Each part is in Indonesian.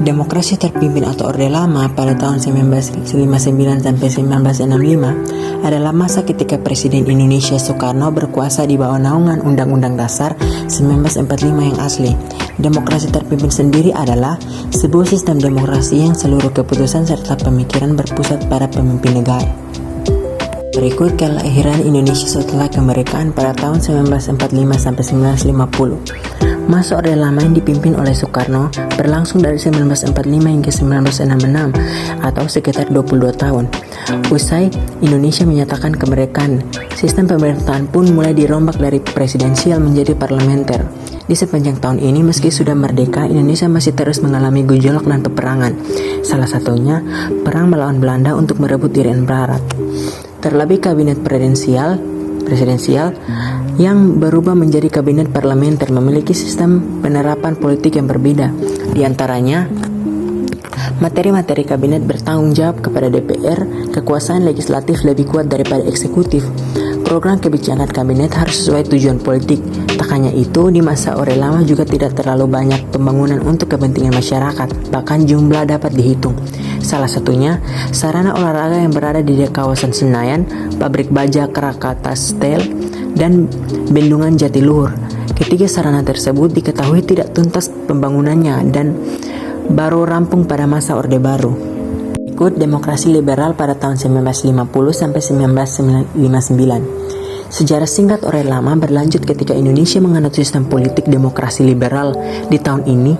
Demokrasi terpimpin atau Orde Lama pada tahun 1959 sampai 1965 adalah masa ketika Presiden Indonesia Soekarno berkuasa di bawah naungan Undang-Undang Dasar 1945 yang asli. Demokrasi terpimpin sendiri adalah sebuah sistem demokrasi yang seluruh keputusan serta pemikiran berpusat pada pemimpin negara. Berikut kelahiran Indonesia setelah kemerdekaan pada tahun 1945 sampai 1950. Masa Orde Lama yang dipimpin oleh Soekarno berlangsung dari 1945 hingga 1966 atau sekitar 22 tahun. Usai Indonesia menyatakan kemerdekaan, sistem pemerintahan pun mulai dirombak dari presidensial menjadi parlementer. Di sepanjang tahun ini, meski sudah merdeka, Indonesia masih terus mengalami gejolak dan peperangan. Salah satunya, perang melawan Belanda untuk merebut Irian Barat. Terlebih kabinet presidensial yang berubah menjadi kabinet parlementer memiliki sistem penerapan politik yang berbeda. Di antaranya, materi-materi kabinet bertanggung jawab kepada DPR, kekuasaan legislatif lebih kuat daripada eksekutif. Program kebijakan kabinet harus sesuai tujuan politik. Tak hanya itu, di masa Orde Lama juga tidak terlalu banyak pembangunan untuk kepentingan masyarakat, bahkan jumlah dapat dihitung. Salah satunya, sarana olahraga yang berada di kawasan Senayan, pabrik baja Krakatau Steel, dan bendungan Jatiluhur. Ketiga sarana tersebut diketahui tidak tuntas pembangunannya dan baru rampung pada masa Orde Baru. Ikut demokrasi liberal pada tahun 1950 sampai 1959. Sejarah singkat Orde Lama berlanjut ketika Indonesia menganut sistem politik demokrasi liberal. Di tahun ini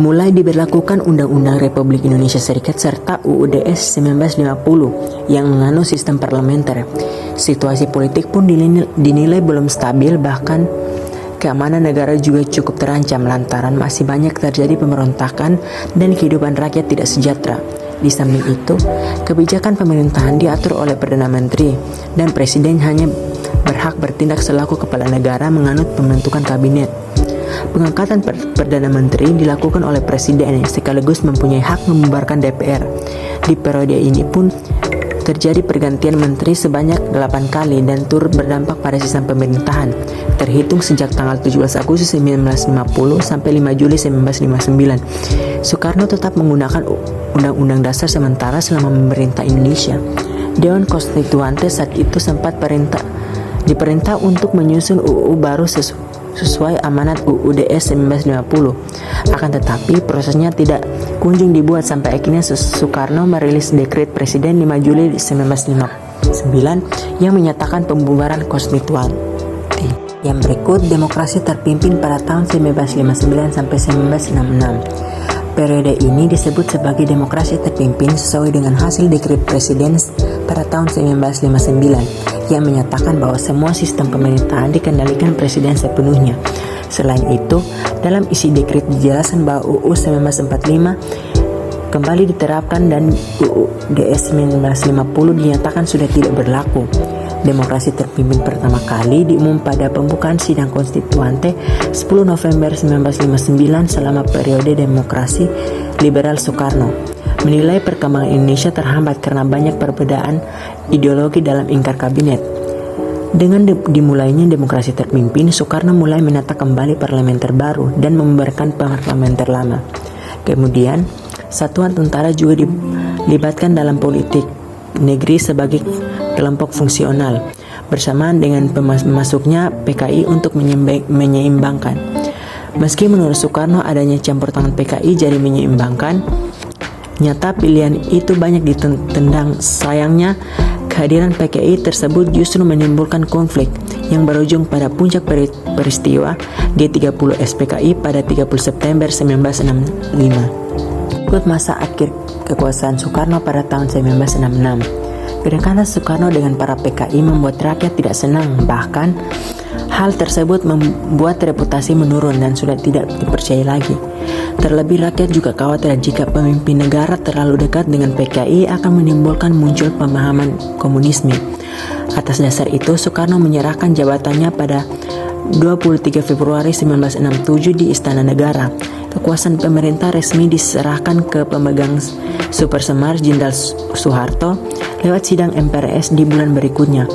mulai diberlakukan Undang-Undang Republik Indonesia Serikat serta UUD-S 1950 yang menganut sistem parlementer. Situasi politik pun dinilai belum stabil, bahkan keamanan negara juga cukup terancam lantaran masih banyak terjadi pemberontakan dan kehidupan rakyat tidak sejahtera. Di samping itu, kebijakan pemerintahan diatur oleh Perdana Menteri dan Presiden hanya berhak bertindak selaku kepala negara menganut pembentukan kabinet. Pengangkatan Perdana Menteri dilakukan oleh Presiden yang sekaligus mempunyai hak membubarkan DPR. Di periode ini pun terjadi pergantian menteri sebanyak 8 kali dan turut berdampak pada sistem pemerintahan, terhitung sejak tanggal 17 Agustus 1950 sampai 5 Juli 1959. Soekarno tetap menggunakan Undang-Undang Dasar sementara selama memerintah Indonesia. Dewan Konstituante saat itu sempat diperintah untuk menyusun UU baru sesuai amanat UUD-S 1950. Akan tetapi prosesnya tidak kunjung dibuat sampai akhirnya Soekarno merilis dekret Presiden 5 Juli 1959 yang menyatakan pembubaran konstituante. Yang berikut demokrasi terpimpin pada tahun 1959 sampai 1966. Periode ini disebut sebagai demokrasi terpimpin sesuai dengan hasil dekret Presiden pada tahun 1959 yang menyatakan bahwa semua sistem pemerintahan dikendalikan Presiden sepenuhnya. Selain itu, dalam isi dekret dijelaskan bahwa UU 1945 kembali diterapkan dan UUD-S 1950 dinyatakan sudah tidak berlaku. Demokrasi terpimpin pertama kali diumum pada pembukaan sidang konstituante 10 November 1959 selama periode demokrasi liberal Soekarno. Menilai perkembangan Indonesia terhambat karena banyak perbedaan ideologi dalam ingkar kabinet. Dengan dimulainya demokrasi terpimpin, Soekarno mulai menata kembali parlementer baru dan membubarkan parlementer lama. Kemudian, satuan tentara juga dilibatkan dalam politik negeri sebagai kelompok fungsional, bersamaan dengan masuknya PKI untuk menyeimbangkan. Meski menurut Soekarno adanya campur tangan PKI jadi menyeimbangkan, nyata pilihan itu banyak ditendang. Sayangnya, kehadiran PKI tersebut justru menimbulkan konflik yang berujung pada puncak peristiwa G30 SPKI pada 30 September 1965. Ikut masa akhir kekuasaan Soekarno pada tahun 1966. Kedekatan Soekarno dengan para PKI membuat rakyat tidak senang, bahkan hal tersebut membuat reputasi menurun dan sudah tidak dipercaya lagi. Terlebih rakyat juga khawatir jika pemimpin negara terlalu dekat dengan PKI akan menimbulkan muncul pemahaman komunisme. Atas dasar itu, Soekarno menyerahkan jabatannya pada 23 Februari 1967 di Istana Negara. Kekuasaan pemerintah resmi diserahkan ke pemegang Super Semar Jenderal Soeharto lewat sidang MPRS di bulan berikutnya.